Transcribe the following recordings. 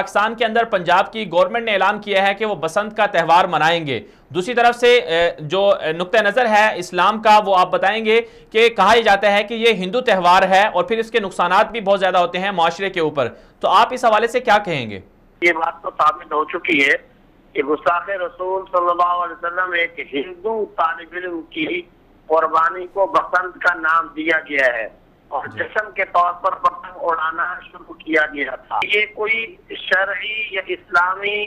पाकिस्तान के अंदर पंजाब की गवर्नमेंट ने ऐलान किया है कि वो बसंत का त्यौहार मनाएंगे, दूसरी तरफ से जो नुक्ता नज़र है इस्लाम का वो आप बताएंगे कि कहा जाता है कि ये हिंदू त्यौहार है और फिर इसके नुकसानात भी बहुत ज़्यादा होते हैं माशरे के ऊपर, तो आप इस हवाले से क्या कहेंगे? ये बात तो साबित हो चुकी है कि गुस्ताखे रसूल सल्लल्लाहु अलैहि वसल्लम एक हिंदू तालिब इल्म की कुर्बानी को बसंत का नाम दिया गया है और जश्न के तौर पर पतंग उड़ाना शुरू किया गया था। ये कोई शरई या इस्लामी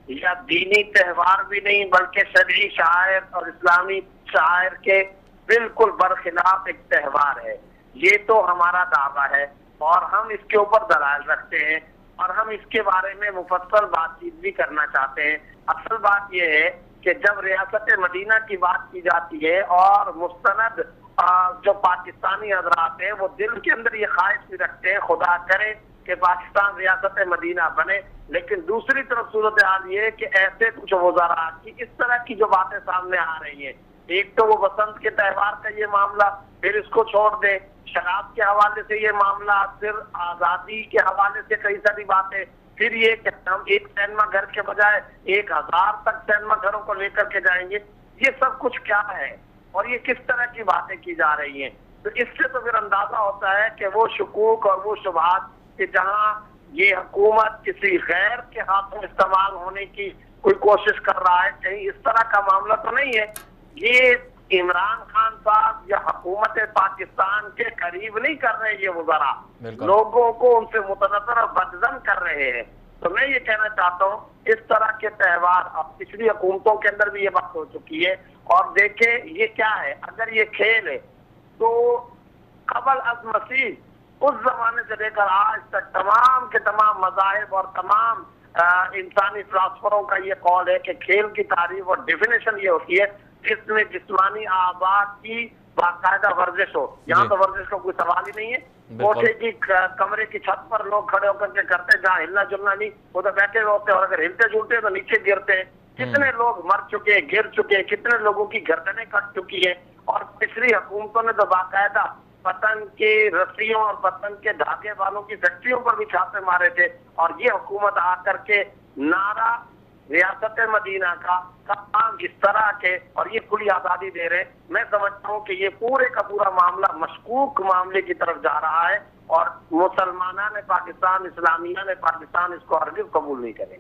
या दीनी त्यौहार भी नहीं, बल्कि शरई शायर और इस्लामी शायर के बिल्कुल बरखिलाफ एक त्यौहार है। ये तो हमारा दावा है और हम इसके ऊपर दलाल रखते हैं और हम इसके बारे में मुफस्सल बातचीत भी करना चाहते हैं। असल बात यह है कि जब रियासत मदीना की बात की जाती है और मुस्तनद जो पाकिस्तानी हजरात हैं वो दिल के अंदर ये ख्वाहिश भी रखते हैं खुदा करे कि पाकिस्तान रियासत मदीना बने, लेकिन दूसरी तरफ सूरत हाल ये कि ऐसे कुछ वज़रा की इस तरह की जो बातें सामने आ रही हैं, एक तो वो बसंत के त्यौहार का ये मामला, फिर इसको छोड़ दे शराब के हवाले से ये मामला, फिर आजादी के हवाले से कई सारी बातें, फिर ये कि हम एक सिनेमा घर के बजाय 1000 तक सिनेमा घरों को लेकर के जाएंगे। ये सब कुछ क्या है और ये किस तरह की बातें की जा रही हैं? तो इससे तो फिर अंदाजा होता है कि वो शुकूक और वो शुबहात कि जहाँ ये हुकूमत किसी गैर के हाथों इस्तेमाल होने की कोई कोशिश कर रहा है, कहीं इस तरह का मामला तो नहीं है। ये इमरान खान साहब या हुकूमत पाकिस्तान के करीब नहीं कर रहे ये वज़रा, लोगों को उनसे मुतनज़्ज़र और बदज़न कर रहे हैं। तो मैं ये कहना चाहता हूँ इस तरह के त्यौहार अब पिछली हुकूमतों के अंदर भी ये बात हो चुकी है। और देखे ये क्या है, अगर ये खेल है तो कबल अज़ मसीह उस जमाने से लेकर आज तक तमाम के तमाम मज़ाहिब और तमाम इंसानी फिलासफरों का ये कौल है कि खेल की तारीफ और डेफिनेशन ये होती है जिसमें जिस्मानी आबाद की बाकायदा वर्जिश हो। यहाँ तो वर्जिश का कोई सवाल ही नहीं है। कोठे की कमरे की छत पर लोग खड़े होकर के करते, जहाँ हिलना जुलना नहीं, वो तो बैठे होते हैं और अगर हिलते जुलते तो नीचे गिरते हैं। कितने लोग मर चुके, गिर चुके, कितने लोगों की गर्दनें कट चुकी है। और पिछली हुकूमतों ने तो बाकायदा पतंग के रस्सियों और पतंग के धागे वालों की फैक्ट्रियों पर भी छापे मारे थे और ये हुकूमत आकर के नारा रियासत मदीना का काम इस तरह के और ये खुली आजादी दे रहे। मैं समझता हूँ कि ये पूरे का पूरा मामला मशकूक मामले की तरफ जा रहा है और मुसलमाना ने पाकिस्तान, इस्लामिया ने पाकिस्तान इसको हरगिज़ कबूल नहीं करेंगे।